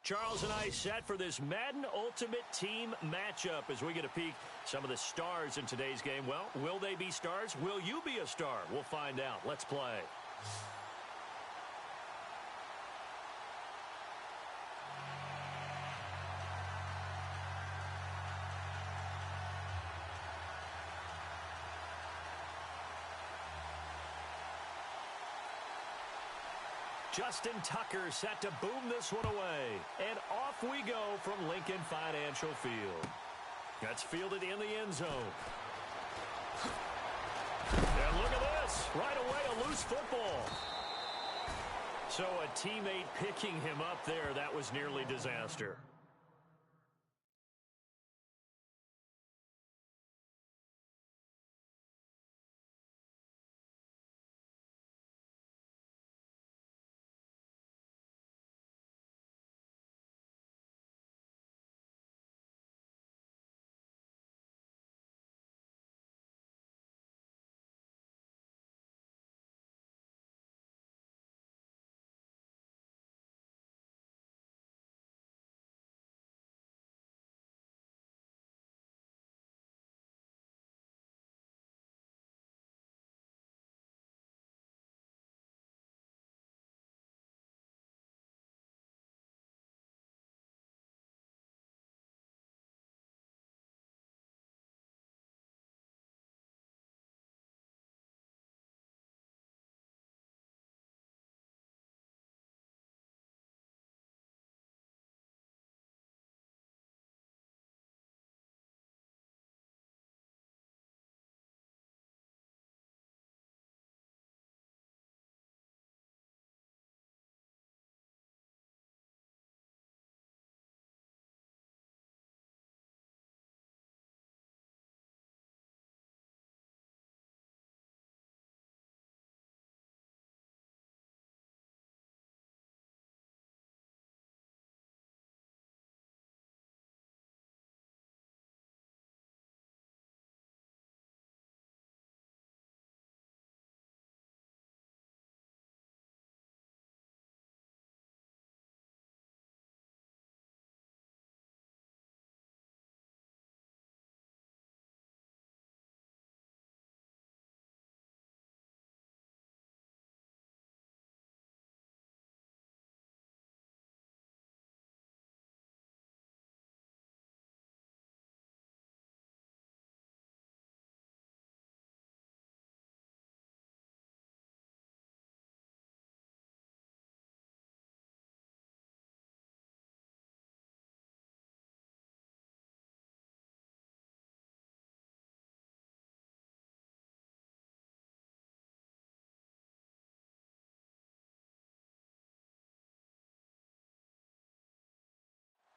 Charles and I set for this Madden Ultimate Team matchup as we get a peek some of the stars in today's game. Well, will they be stars? Will you be a star? We'll find out. Let's play. Justin Tucker set to boom this one away. And off we go from Lincoln Financial Field. That's fielded in the end zone. And look at this. Right away, a loose football. So a teammate picking him up there, that was nearly disaster.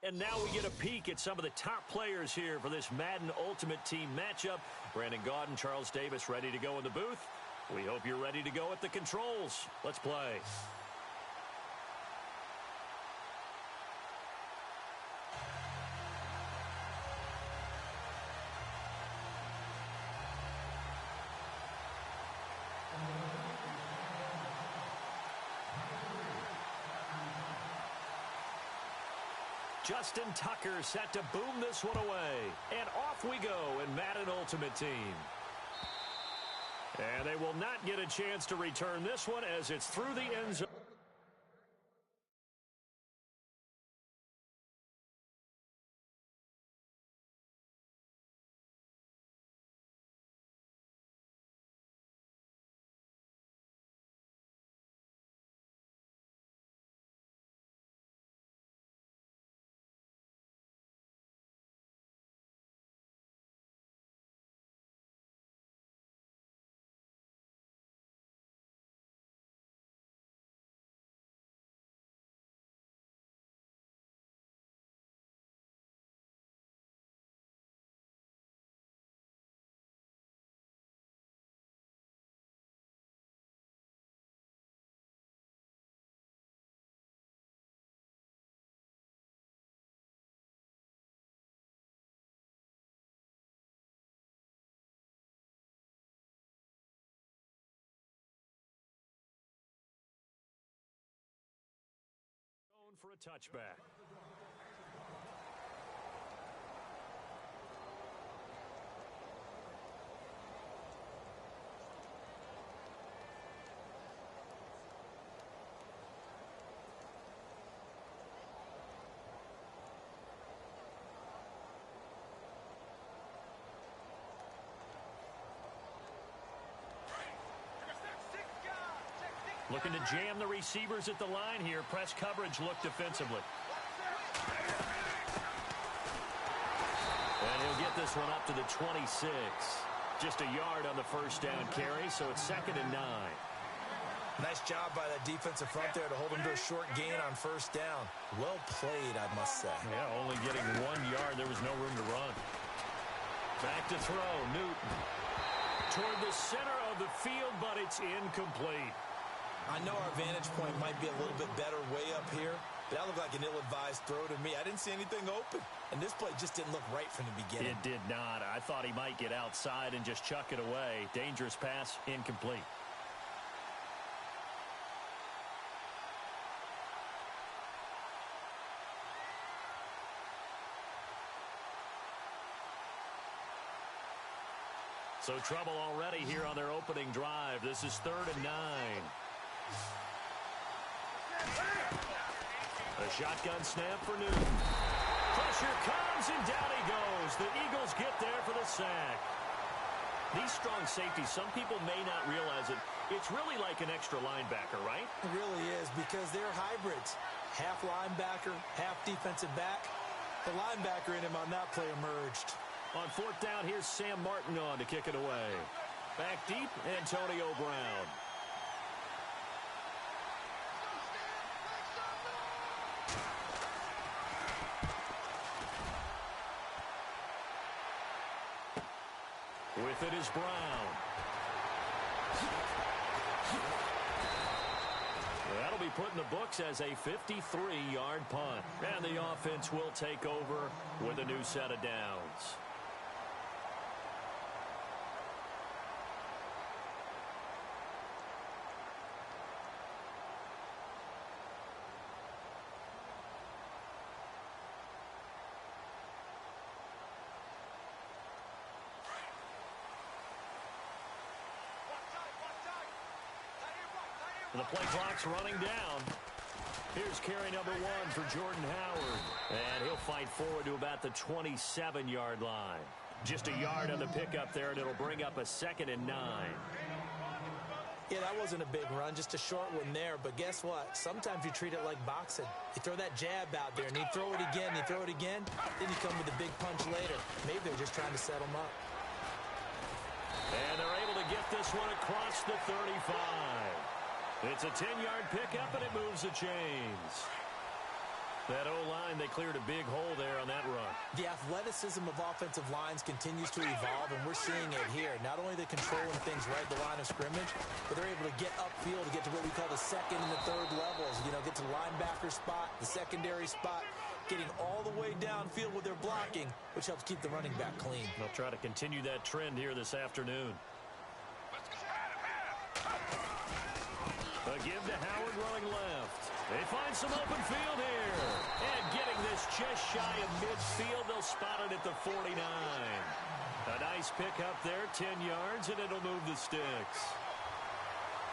And now we get a peek at some of the top players here for this Madden Ultimate Team matchup. Brandon Gaudin, Charles Davis ready to go in the booth. We hope you're ready to go at the controls. Let's play. Justin Tucker set to boom this one away. And off we go in Madden Ultimate Team. And they will not get a chance to return this one as it's through the end zone. for a touchback. Looking to jam the receivers at the line here. Press coverage look defensively. And he'll get this one up to the 26. Just a yard on the first down carry, so it's 2nd and 9. Nice job by that defensive front there to hold him to a short gain on first down. Well played, I must say. Yeah, only getting 1 yard. There was no room to run. Back to throw. Newton toward the center of the field, but it's incomplete. I know our vantage point might be a little bit better way up here, but that looked like an ill-advised throw to me. I didn't see anything open, and this play just didn't look right from the beginning. It did not. I thought he might get outside and just chuck it away. Dangerous pass, incomplete. So trouble already here on their opening drive. This is 3rd and 9. A shotgun snap for Newton. Pressure comes, and down he goes. The Eagles get there for the sack. These strong safeties, some people may not realize it. It's really like an extra linebacker, right? It really is, because they're hybrids. Half linebacker, half defensive back. The linebacker in him on that play emerged. On 4th down, here's Sam Martin on to kick it away. Back deep, Antonio Brown. With it is Brown. That'll be put in the books as a 53-yard punt. And the offense will take over with a new set of downs. The play clock's running down. Here's carry number 1 for Jordan Howard. And he'll fight forward to about the 27-yard line. Just a yard on the pickup there, and it'll bring up a 2nd and 9. Yeah, that wasn't a big run, just a short one there. But guess what? Sometimes you treat it like boxing. You throw that jab out there, and you throw it again, you throw it again, then you come with a big punch later. Maybe they're just trying to set them up. And they're able to get this one across the 35. It's a 10-yard pickup, and it moves the chains. That O-line, they cleared a big hole there on that run. The athleticism of offensive lines continues to evolve, and we're seeing it here. Not only are they controlling things right at the line of scrimmage, but they're able to get upfield to get to what we call the 2nd and the 3rd levels. You know, get to the linebacker spot, the secondary spot, getting all the way downfield with their blocking, which helps keep the running back clean. They'll try to continue that trend here this afternoon. A give to Howard running left. They find some open field here. And getting this just shy of midfield, they'll spot it at the 49. A nice pickup there, 10 yards, and it'll move the sticks.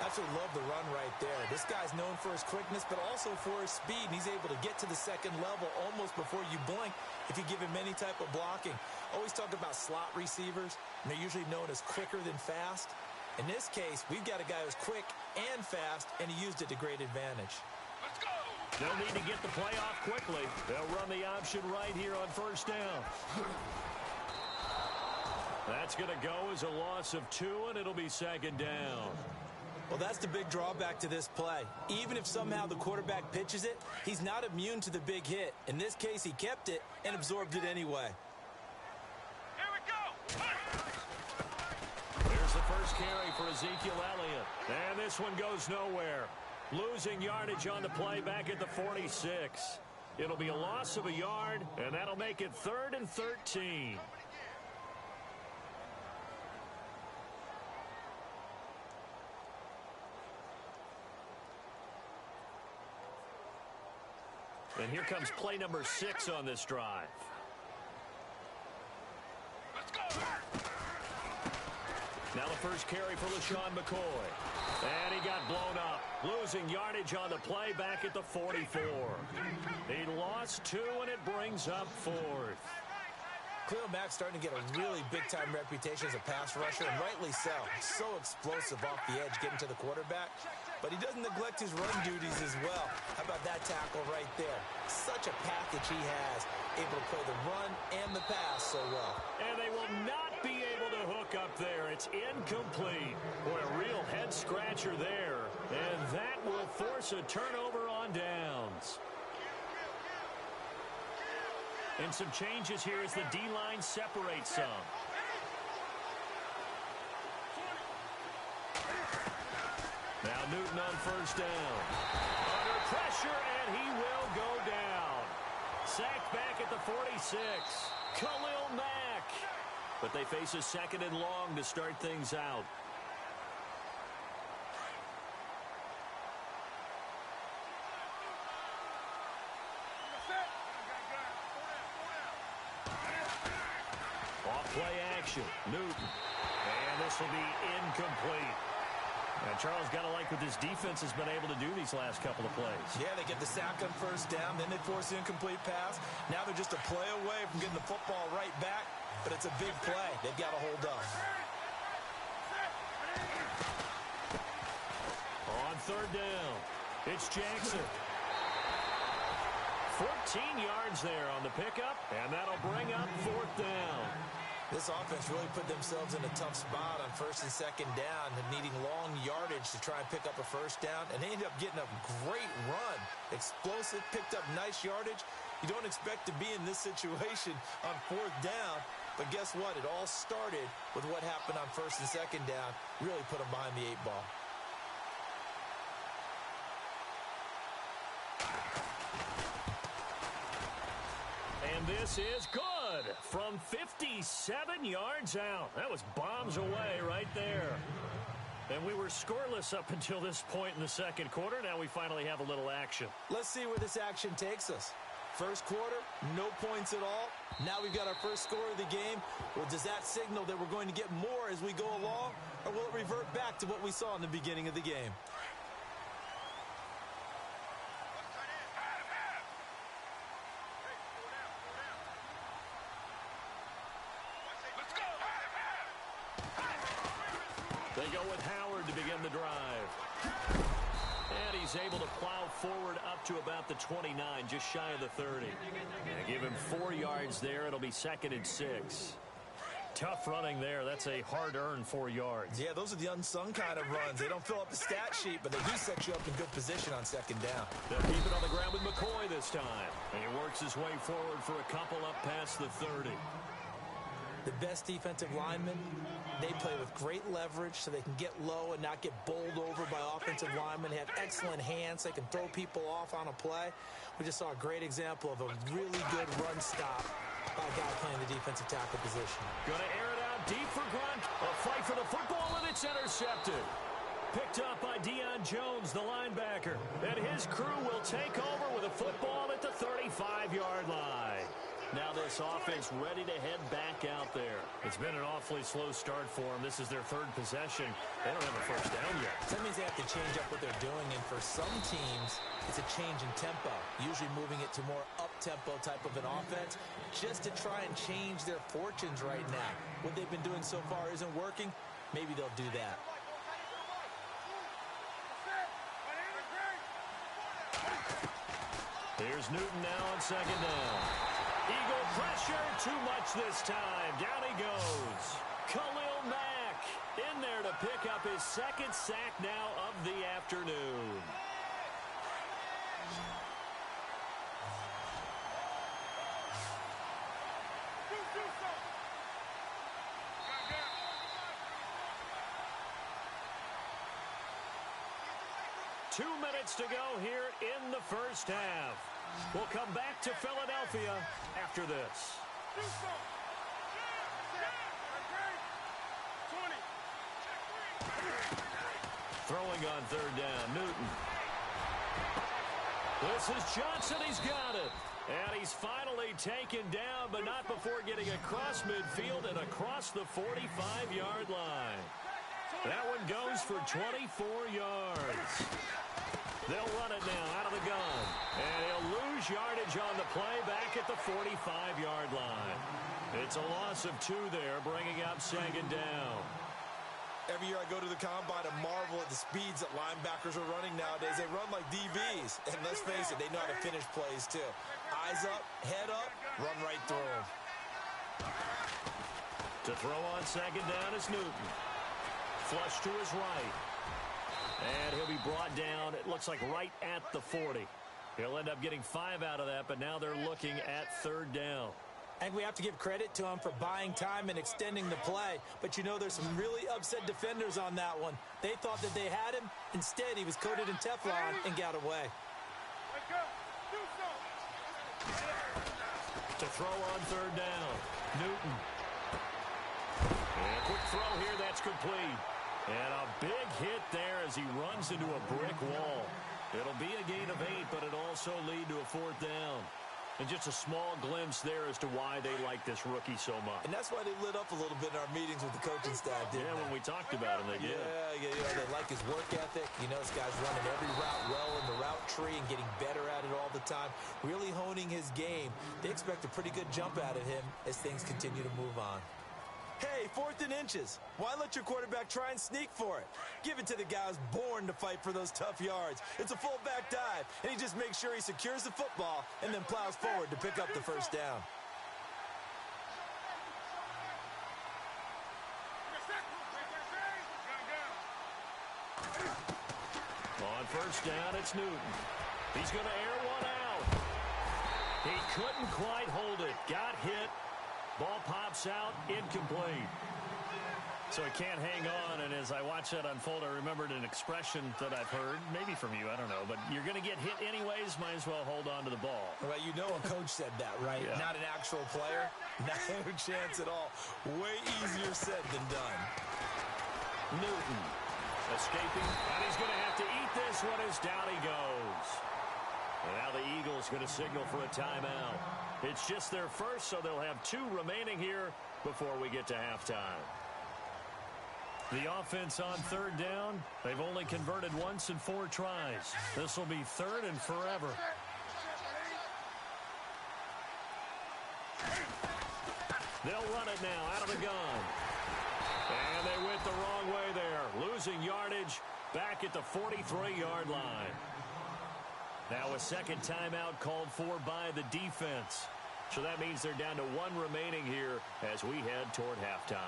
Absolutely love the run right there. This guy's known for his quickness, but also for his speed. And he's able to get to the 2nd level almost before you blink if you give him any type of blocking. Always talk about slot receivers, and they're usually known as quicker than fast. In this case, we've got a guy who's quick and fast, and he used it to great advantage. Let's go! They'll need to get the play off quickly. They'll run the option right here on 1st down. That's going to go as a loss of 2, and it'll be 2nd down. Well, that's the big drawback to this play. Even if somehow the quarterback pitches it, he's not immune to the big hit. In this case, he kept it and absorbed it anyway. Here we go! There's the first carry for Ezekiel Elliott. And this one goes nowhere. Losing yardage on the play back at the 46. It'll be a loss of a yard, and that'll make it 3rd and 13. And here comes play number 6 on this drive. Let's go. Now the first carry for LaShawn McCoy. And he got blown up. Losing yardage on the play back at the 44. He lost 2, and it brings up 4th. Khalil Mack's starting to get a really big-time reputation as a pass rusher, and rightly so. So explosive off the edge getting to the quarterback. But he doesn't neglect his run duties as well. How about that tackle right there? Such a package he has, able to play the run and the pass so well. And they will not be able to hook up there. It's incomplete. Boy, a real head-scratcher there. And that will force a turnover on downs. And some changes here as the D-line separates some. Now Newton on first down. Under pressure, and he will go down. Sacked back at the 46. Khalil Mack. But they face a second and long to start things out. Play action. Newton. And this will be incomplete. And Charles, got to like what this defense has been able to do these last couple of plays. Yeah, they get the sack on first down, then they force the incomplete pass. Now they're just a play away from getting the football right back, but it's a big play. They've got to hold up. On third down, it's Jackson. 14 yards there on the pickup, and that'll bring up 4th down. This offense really put themselves in a tough spot on first and second down, needing long yardage to try and pick up a first down, and they ended up getting a great run. Explosive, picked up nice yardage. You don't expect to be in this situation on 4th down, but guess what? It all started with what happened on first and second down. Really put them behind the 8 ball. And this is good from 57 yards out. That was bombs away right there. And we were scoreless up until this point in the second quarter. Now we finally have a little action. Let's see where this action takes us. First quarter, no points at all. Now we've got our first score of the game. Well, does that signal that we're going to get more as we go along? Or will it revert back to what we saw in the beginning of the game? They go with Howard to begin the drive. And he's able to plow forward up to about the 29, just shy of the 30. And give him 4 yards there. It'll be 2nd and 6. Tough running there. That's a hard-earned 4 yards. Yeah, those are the unsung kind of runs. They don't fill up the stat sheet, but they do set you up in good position on second down. They'll keep it on the ground with McCoy this time. And he works his way forward for a couple up past the 30. The best defensive linemen, they play with great leverage so they can get low and not get bowled over by offensive linemen. They have excellent hands. They can throw people off on a play. We just saw a great example of a really good run stop by a guy playing the defensive tackle position. Going to air it out deep for Grunt. A fight for the football, and it's intercepted. Picked up by Deion Jones, the linebacker. And his crew will take over with a football at the 35-yard line. Now this offense ready to head back out there. It's been an awfully slow start for them. This is their 3rd possession. They don't have a first down yet. That means they have to change up what they're doing, and for some teams, it's a change in tempo, usually moving it to more up-tempo type of an offense, just to try and change their fortunes right now. What they've been doing so far isn't working. Maybe they'll do that. Here's Newton now on second down. Eagle pressure, too much this time. Down he goes. Khalil Mack in there to pick up his 2nd sack now of the afternoon. Two minutes to go here in the first half. We'll come back to Philadelphia after this. Throwing on third down, Newton. This is Johnson. He's got it. And he's finally taken down, but not before getting across midfield and across the 45-yard line. That one goes for 24 yards. They'll run it now out of the gun. And he'll lose yardage on the play back at the 45-yard line. It's a loss of 2 there, bringing up second down. Every year I go to the combine and marvel at the speeds that linebackers are running nowadays. They run like DBs. And let's face it, they know how to finish plays too. Eyes up, head up, run right through them. To throw on second down is Newton. Flush to his right. And he'll be brought down, it looks like right at the 40. He'll end up getting 5 out of that, but now they're looking at third down. I think we have to give credit to him for buying time and extending the play. But you know, there's some really upset defenders on that one. They thought that they had him. Instead, he was coated in Teflon and got away. To throw on third down, Newton. And a quick throw here, that's complete. And a big hit there as he runs into a brick wall. It'll be a gain of 8, but it'll also lead to a 4th down. And just a small glimpse there as to why they like this rookie so much. And that's why they lit up a little bit in our meetings with the coaching staff, didn't they? Yeah, when we talked about him, they did. Yeah, you know, they like his work ethic. You know, this guy's running every route well in the route tree and getting better at it all the time, really honing his game. They expect a pretty good jump out of him as things continue to move on. Hey, 4th and inches. Why let your quarterback try and sneak for it? Give it to the guy who's born to fight for those tough yards. It's a fullback dive, and he just makes sure he secures the football and then plows forward to pick up the first down. On first down, it's Newton. He's going to air one out. He couldn't quite hold it. Got hit. Ball pops out, incomplete. So he can't hang on, and as I watch that unfold, I remembered an expression that I've heard, maybe from you, I don't know, but you're going to get hit anyways, might as well hold on to the ball. Well, you know a coach said that, right? Yeah. Not an actual player. No chance at all. Way easier said than done. Newton escaping, and he's going to have to eat this one as down he goes. And now the Eagles going to signal for a timeout. It's just their first, so they'll have 2 remaining here before we get to halftime. The offense on third down, they've only converted once in 4 tries. This will be 3rd and forever. They'll run it now out of the gun. And they went the wrong way there, losing yardage back at the 43-yard line. Now a second timeout called for by the defense. So that means they're down to 1 remaining here as we head toward halftime.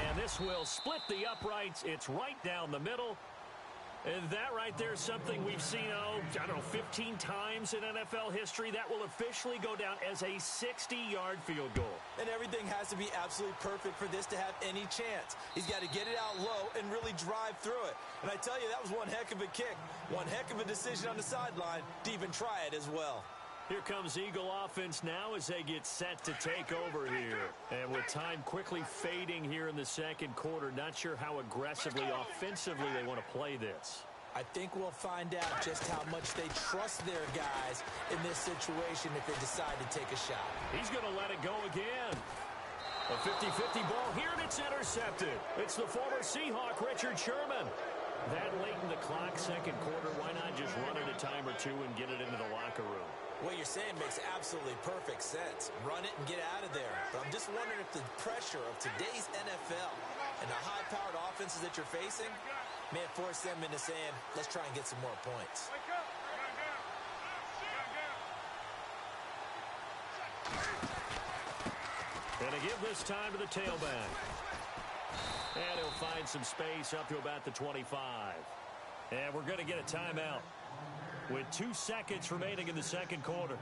And this will split the uprights. It's right down the middle. And that right there is something we've seen, I don't know, 15 times in NFL history. That will officially go down as a 60-yard field goal. And everything has to be absolutely perfect for this to have any chance. He's got to get it out low and really drive through it. And I tell you, that was one heck of a kick. One heck of a decision on the sideline to even try it as well. Here comes Eagle offense now as they get set to take over here. And with time quickly fading here in the second quarter, not sure how aggressively, offensively they want to play this. I think we'll find out just how much they trust their guys in this situation if they decide to take a shot. He's going to let it go again. A 50-50 ball here, and it's intercepted. It's the former Seahawk, Richard Sherman. That late in the clock, second quarter, why not just run it a time or 2 and get it into the locker room? What you're saying makes absolutely perfect sense. Run it and get out of there. But I'm just wondering if the pressure of today's NFL and the high-powered offenses that you're facing may force them into saying, let's try and get some more points. Gonna give this time to the tailback. And he'll find some space up to about the 25. And we're going to get a timeout with 2 seconds remaining in the second quarter.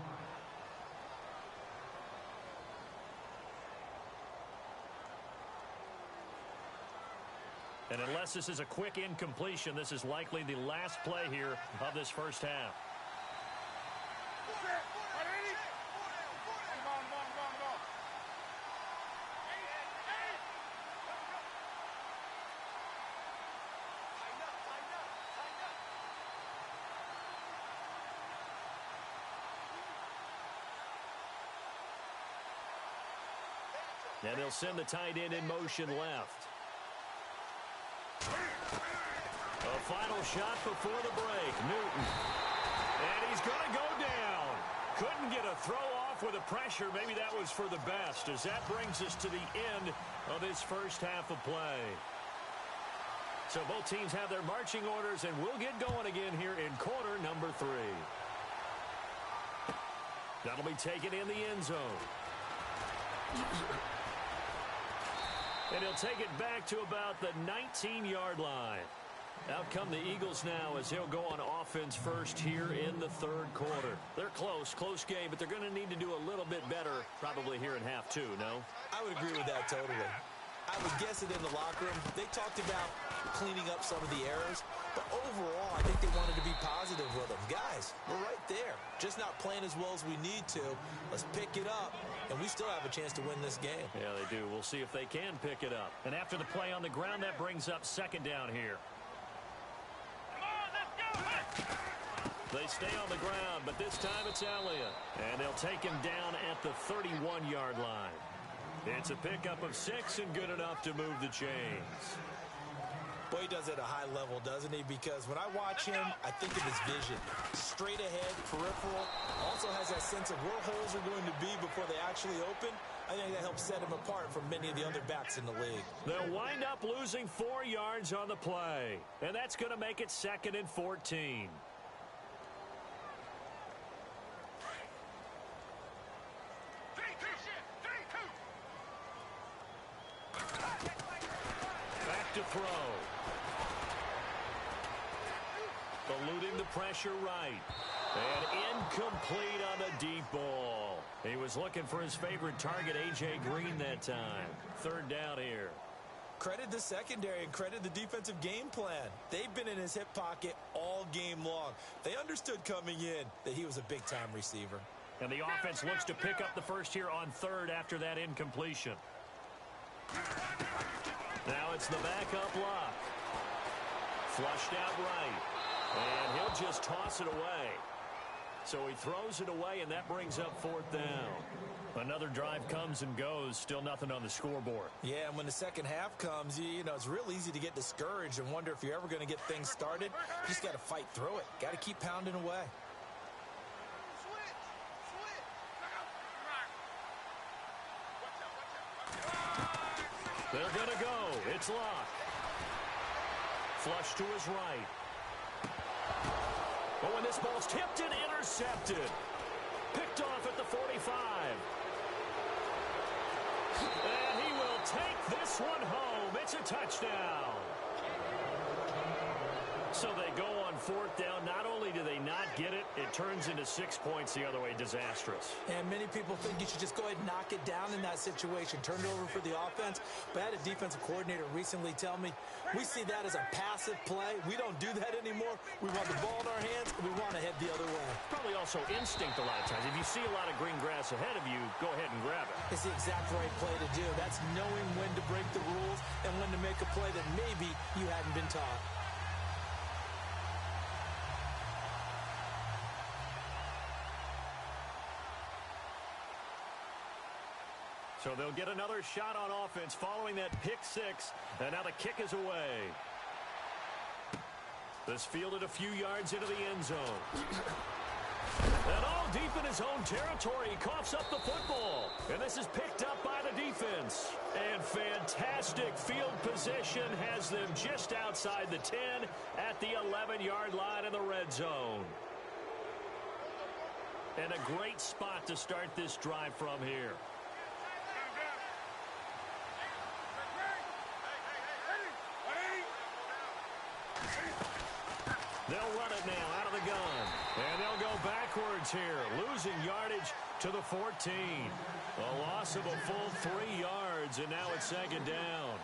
And unless this is a quick incompletion, this is likely the last play here of this first half. And they'll send the tight end in motion left. A final shot before the break. Newton. And he's going to go down. Couldn't get a throw off with the pressure. Maybe that was for the best, as that brings us to the end of this first half of play. So both teams have their marching orders, and we'll get going again here in quarter number 3. That'll be taken in the end zone. And he'll take it back to about the 19-yard line. Out come the Eagles now as he'll go on offense first here in the third quarter. They're close game, but they're going to need to do a little bit better probably here in half 2, no? I would agree with that totally. I would guess it in the locker room. They talked about cleaning up some of the errors, but overall, I think they wanted to be positive with them. Guys, we're right there. Just not playing as well as we need to. Let's pick it up, and we still have a chance to win this game. Yeah, they do. We'll see if they can pick it up. And after the play on the ground, that brings up second down here. They stay on the ground, but this time it's Elliott. And they'll take him down at the 31-yard line. It's a pickup of 6 and good enough to move the chains. Boy, he does it at a high level, doesn't he? Because when I watch him, I think of his vision. Straight ahead, peripheral. Also has that sense of where holes are going to be before they actually open. I think that helps set him apart from many of the other backs in the league. They'll wind up losing 4 yards on the play. And that's going to make it 2nd and 14. Back to throw. Eluding the pressure right. And incomplete on the deep ball. He was looking for his favorite target, A.J. Green, that time. 3rd down here. Credit the secondary and credit the defensive game plan. They've been in his hip pocket all game long. They understood coming in that he was a big-time receiver. And the offense looks to pick up the first here on 3rd after that incompletion. Now it's the backup lock. Flushed out right. And he'll just toss it away. So he throws it away, and that brings up 4th down. Another drive comes and goes. Still nothing on the scoreboard. Yeah, and when the second half comes, you know, it's real easy to get discouraged and wonder if you're ever going to get things started. You just got to fight through it. Got to keep pounding away. They're going to go. It's Locke. Flush to his right. Oh, and this ball's tipped and intercepted. Picked off at the 45. And he will take this one home. It's a touchdown. So they go on 4th down. Not only do they not get it, it turns into 6 points the other way. Disastrous. And many people think you should just go ahead and knock it down in that situation. Turn it over for the offense. But I had a defensive coordinator recently tell me, we see that as a passive play. We don't do that anymore. We want the ball in our hands, and we want to head the other way. Probably also instinct a lot of times. If you see a lot of green grass ahead of you, go ahead and grab it. It's the exact right play to do. That's knowing when to break the rules and when to make a play that maybe you hadn't been taught. So they'll get another shot on offense following that pick 6. And now the kick is away. This fielded a few yards into the end zone. And all deep in his own territory, he coughs up the football. And this is picked up by the defense. And fantastic field position has them just outside the 10 at the 11-yard line in the red zone. And a great spot to start this drive from here. They'll run it now out of the gun. And they'll go backwards here, losing yardage to the 14. A loss of a full 3 yards, and now it's 2nd down.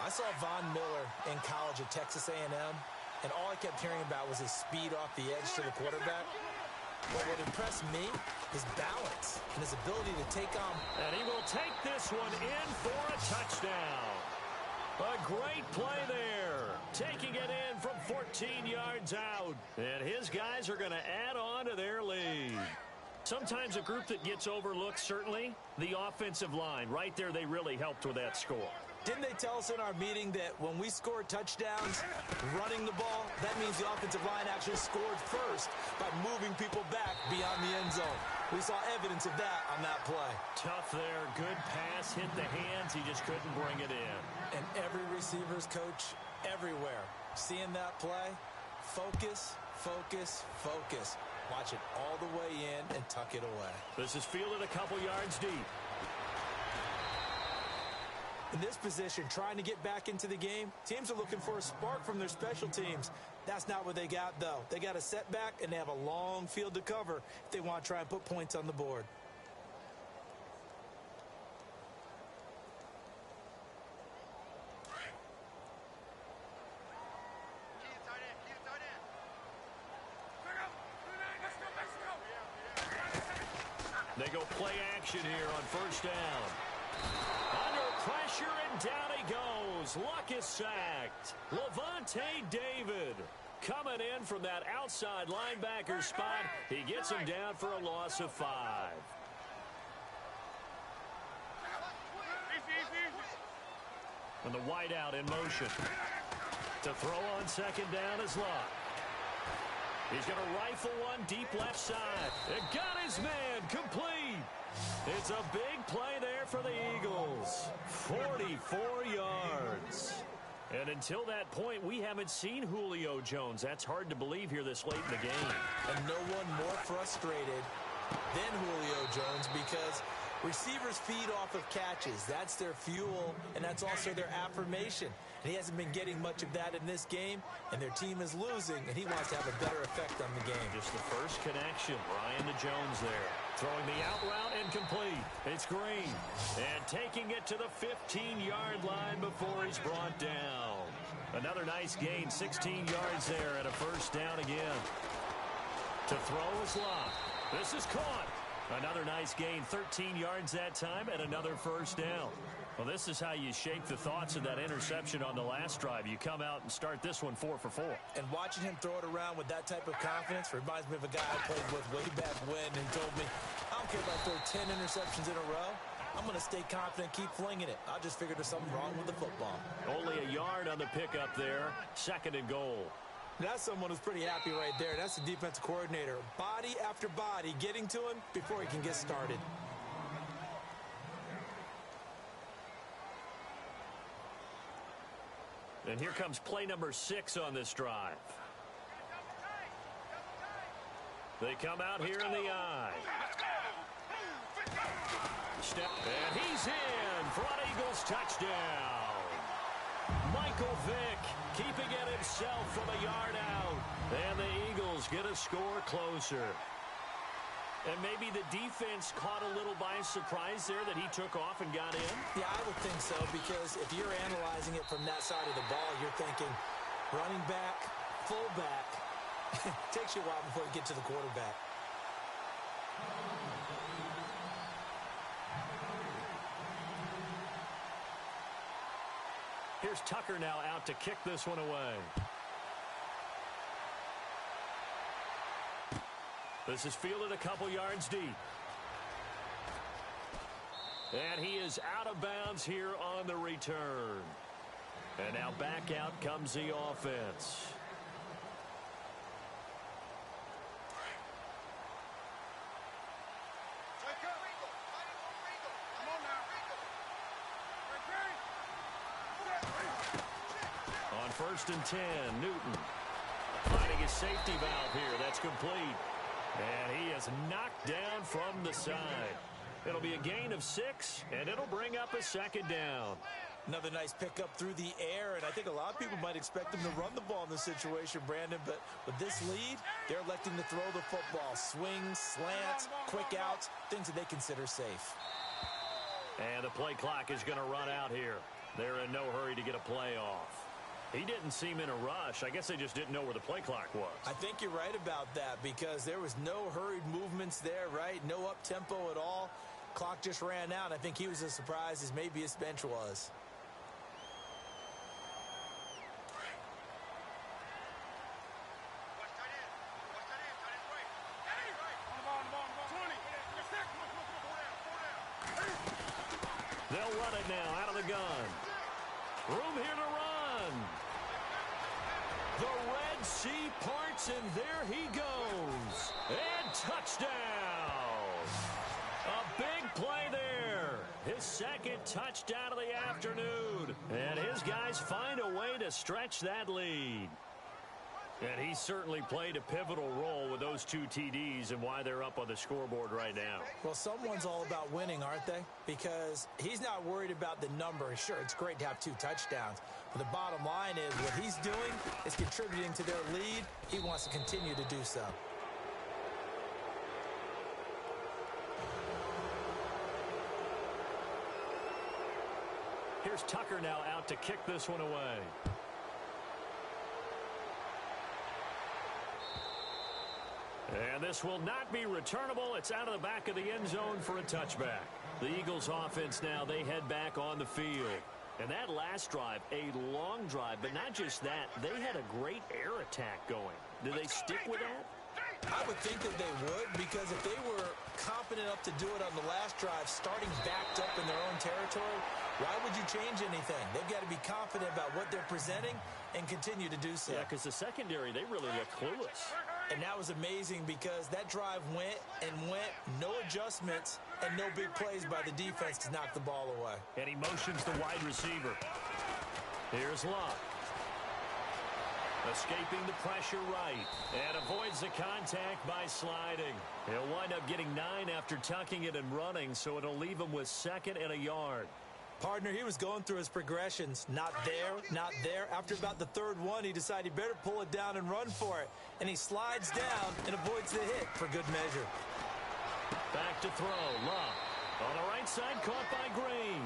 I saw Von Miller in college at Texas A&M, and all I kept hearing about was his speed off the edge to the quarterback. But what impressed me is balance and his ability to take on. And he will take this one in for a touchdown. A great play there. Taking it in from 14 yards out. And his guys are going to add on to their lead. Sometimes a group that gets overlooked, certainly, the offensive line. Right there, they really helped with that score. Didn't they tell us in our meeting that when we score touchdowns running the ball, that means the offensive line actually scored first by moving people back beyond the end zone? We saw evidence of that on that play. Tough there. Good pass. Hit the hands. He just couldn't bring it in. And every receiver's coach everywhere. Seeing that play, focus, focus, focus. Watch it all the way in and tuck it away. This is fielded a couple yards deep. In this position, trying to get back into the game, teams are looking for a spark from their special teams. That's not what they got, though. They got a setback, and they have a long field to cover if they want to try and put points on the board. They go play action here on first down. Under pressure, and down he goes. Luck is sacked. Lavonte David coming in from that outside linebacker spot. He gets him down for a loss of 5. And the wideout in motion. To throw on second down is Luck. He's going to rifle one deep left side. It got his man complete. It's a big play there for the Eagles. 44 yards. And until that point, we haven't seen Julio Jones. That's hard to believe here this late in the game. And no one more frustrated than Julio Jones because receivers feed off of catches. That's their fuel, and that's also their affirmation. And he hasn't been getting much of that in this game, and their team is losing, and he wants to have a better effect on the game. Just the first connection. Ryan to Jones there. Throwing the out route incomplete. It's Green. And taking it to the 15-yard line before he's brought down. Another nice gain, 16 yards there, and a first down again. To throw is Locke. This is caught. Another nice gain, 13 yards that time, and another first down. Well, this is how you shake the thoughts of that interception on the last drive. You come out and start this one 4 for 4. And watching him throw it around with that type of confidence reminds me of a guy I played with way back when and told me, I don't care if I throw 10 interceptions in a row. I'm going to stay confident, keep flinging it. I just figured there's something wrong with the football. Only a yard on the pickup there. 2nd and goal. That's someone who's pretty happy right there. That's the defensive coordinator. Body after body getting to him before he can get started. And here comes play number 6 on this drive. They come out here in the I. Step, and he's in for an Eagles touchdown. Michael Vick keeping it himself from a yard out. And the Eagles get a score closer. And maybe the defense caught a little by surprise there that he took off and got in? Yeah, I would think so, because if you're analyzing it from that side of the ball, you're thinking running back, fullback. It takes you a while before you get to the quarterback. Here's Tucker now out to kick this one away. This is fielded a couple yards deep. And he is out of bounds here on the return. And now back out comes the offense. On 1st and 10, Newton finding his safety valve here. That's complete. And he is knocked down from the side. It'll be a gain of 6, and it'll bring up a 2nd down. Another nice pickup through the air, and I think a lot of people might expect him to run the ball in this situation, Brandon, but with this lead, they're electing to throw the football. Swings, slants, quick outs, things that they consider safe. And the play clock is going to run out here. They're in no hurry to get a play off. He didn't seem in a rush. I guess they just didn't know where the play clock was. I think you're right about that because there was no hurried movements there, right? No up-tempo at all. Clock just ran out. I think he was as surprised as maybe his bench was. They'll run it now out of the gun. Room here to run. The Red Sea parts, and there he goes. And touchdown. A big play there. His second touchdown of the afternoon. And his guys find a way to stretch that lead. And he certainly played a pivotal role with those 2 TDs and why they're up on the scoreboard right now. Well, someone's all about winning, aren't they? Because he's not worried about the number. Sure, it's great to have 2 touchdowns. But the bottom line is what he's doing is contributing to their lead. He wants to continue to do so. Here's Tucker now out to kick this one away. And this will not be returnable. It's out of the back of the end zone for a touchback. The Eagles offense now, they head back on the field. And that last drive, a long drive, but not just that, they had a great air attack going. Do they stick with that? I would think that they would, because if they were confident enough to do it on the last drive, starting backed up in their own territory, why would you change anything? They've got to be confident about what they're presenting and continue to do so. Yeah, because the secondary, they really look clueless. And that was amazing because that drive went and went, no adjustments, and no big plays by the defense to knock the ball away. And he motions the wide receiver. Here's Luck. Escaping the pressure right. And avoids the contact by sliding. He'll wind up getting 9 after tucking it and running, so it'll leave him with 2nd and a yard. Partner, he was going through his progressions. Not there, not there. After about the 3rd one, he decided he better pull it down and run for it. And he slides down and avoids the hit for good measure. Back to throw. Luck. On the right side, caught by Green.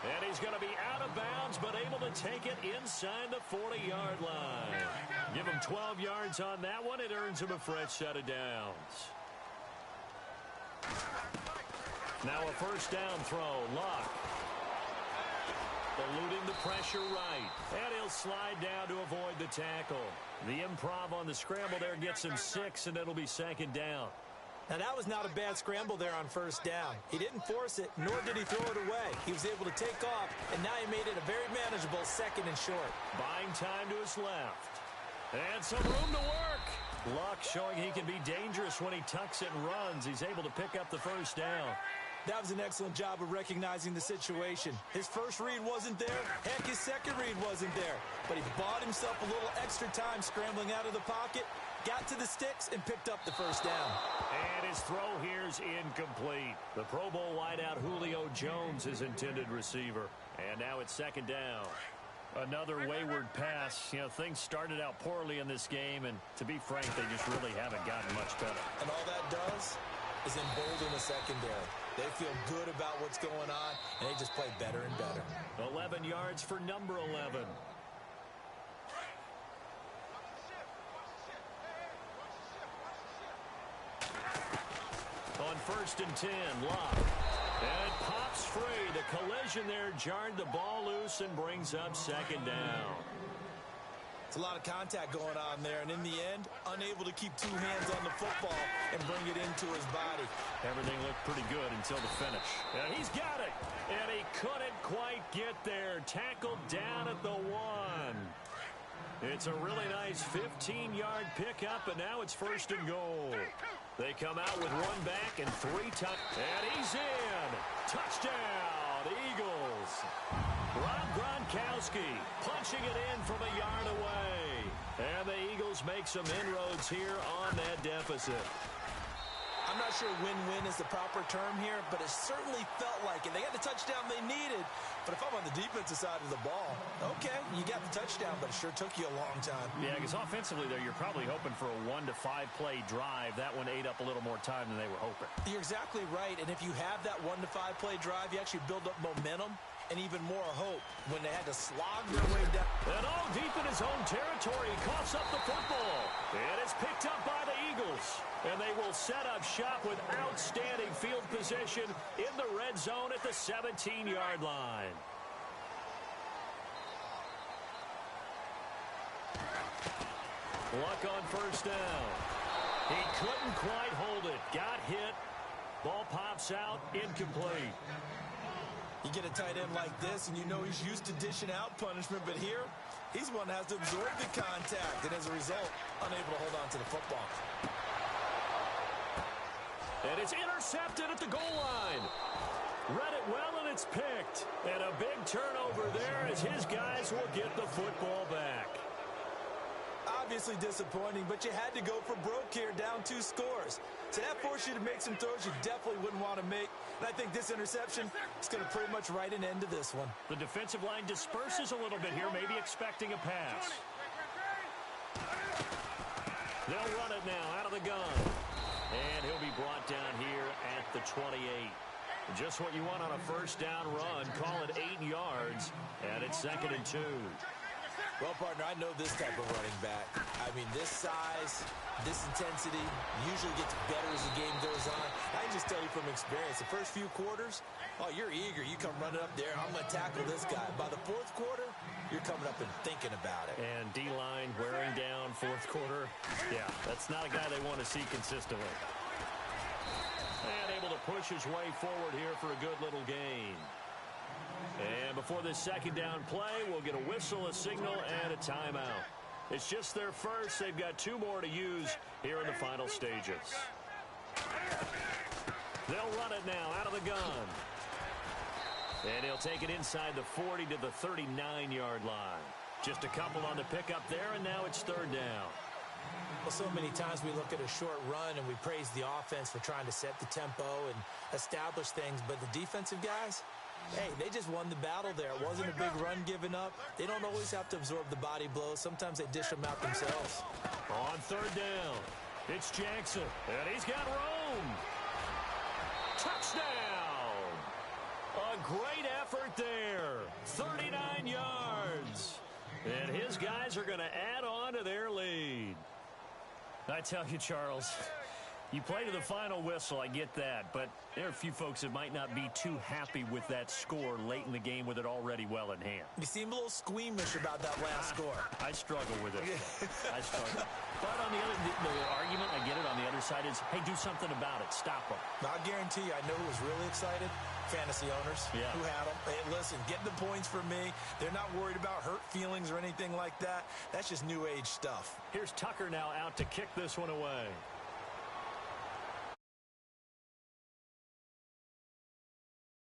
And he's going to be out of bounds, but able to take it inside the 40-yard line. Give him 12 yards on that one. It earns him a fresh set of downs. Now a first down throw. Luck. Eluding the pressure right. And he'll slide down to avoid the tackle. The improv on the scramble there gets him 6, and it'll be 2nd down. Now, that was not a bad scramble there on first down. He didn't force it, nor did he throw it away. He was able to take off, and now he made it a very manageable 2nd and short. Buying time to his left. And some room to work. Luck showing he can be dangerous when he tucks it and runs. He's able to pick up the first down. That was an excellent job of recognizing the situation. His first read wasn't there. Heck, his second read wasn't there. But he bought himself a little extra time scrambling out of the pocket, got to the sticks, and picked up the first down. And his throw here's incomplete. The Pro Bowl wideout Julio Jones, his intended receiver. And now it's 2nd down. Another wayward pass. You know, things started out poorly in this game, and to be frank, they just really haven't gotten much better. And all that does is embolden the secondary. They feel good about what's going on, and they just play better and better. 11 yards for number 11. On 1st and 10, Luck. And it pops free. The collision there jarred the ball loose and brings up 2nd down. It's a lot of contact going on there, and in the end, unable to keep 2 hands on the football and bring it into his body. Everything looked pretty good until the finish. And he's got it. And he couldn't quite get there. Tackled down at the 1. It's a really nice 15-yard pickup, and now it's 1st and goal. They come out with 1 back and 3 touchdowns. And he's in. Touchdown, Eagles. Rob Gronkowski punching it in from a yard away. And the Eagles make some inroads here on that deficit. I'm not sure win-win is the proper term here, but it certainly felt like it. They got the touchdown they needed, but if I'm on the defensive side of the ball, okay, you got the touchdown, but it sure took you a long time. Yeah, because offensively there, you're probably hoping for a 1 to 5 play drive. That one ate up a little more time than they were hoping. You're exactly right, and if you have that 1 to 5 play drive, you actually build up momentum, and even more hope when they had to slog their way down. And all deep in his own territory, he coughs up the football. And it's picked up by the Eagles. And they will set up shop with outstanding field position in the red zone at the 17-yard line. Luck on first down. He couldn't quite hold it. Got hit. Ball pops out. Incomplete. You get a tight end like this, and you know he's used to dishing out punishment, but here, he's one that has to absorb the contact, and as a result, unable to hold on to the football. And it's intercepted at the goal line. Read it well, and it's picked. And a big turnover there as his guys will get the football back. Obviously disappointing, but you had to go for broke here, down 2 scores. So that forced you to make some throws you definitely wouldn't want to make. And I think this interception is going to pretty much write an end to this one. The defensive line disperses a little bit here, maybe expecting a pass. They'll run it now out of the gun. And he'll be brought down here at the 28. Just what you want on a first down run. Call it 8 yards, and it's 2nd and 2. Well, partner, I know this type of running back. I mean, this size, this intensity usually gets better as the game goes on. I can just tell you from experience, the first few quarters, oh, you're eager. You come running up there, I'm going to tackle this guy. By the 4th quarter, you're coming up and thinking about it. And D-line wearing down 4th quarter. Yeah, that's not a guy they want to see consistently. And able to push his way forward here for a good little gain. And before this 2nd down play, we'll get a whistle, a signal, and a timeout. It's just their first. They've got 2 more to use here in the final stages. They'll run it now out of the gun. And he'll take it inside the 40 to the 39-yard line. Just a couple on the pickup there, and now it's 3rd down. Well, so many times we look at a short run and we praise the offense for trying to set the tempo and establish things, but the defensive guys, hey, they just won the battle there. It wasn't a big run given up. They don't always have to absorb the body blows. Sometimes they dish them out themselves. On 3rd down, it's Jackson, and he's got room. Touchdown! A great effort there. 39 yards. And his guys are going to add on to their lead. I tell you, Charles, you play to the final whistle, I get that, but there are a few folks that might not be too happy with that score late in the game with it already well in hand. You seem a little squeamish about that last score. I struggle with it. I struggle. But on the other, the argument, I get it, on the other side is, hey, do something about it. Stop them. Now, I guarantee you, I know who was really excited. Fantasy owners who had them. Hey, listen, get the points for me. They're not worried about hurt feelings or anything like that. That's just new age stuff. Here's Tucker now out to kick this one away.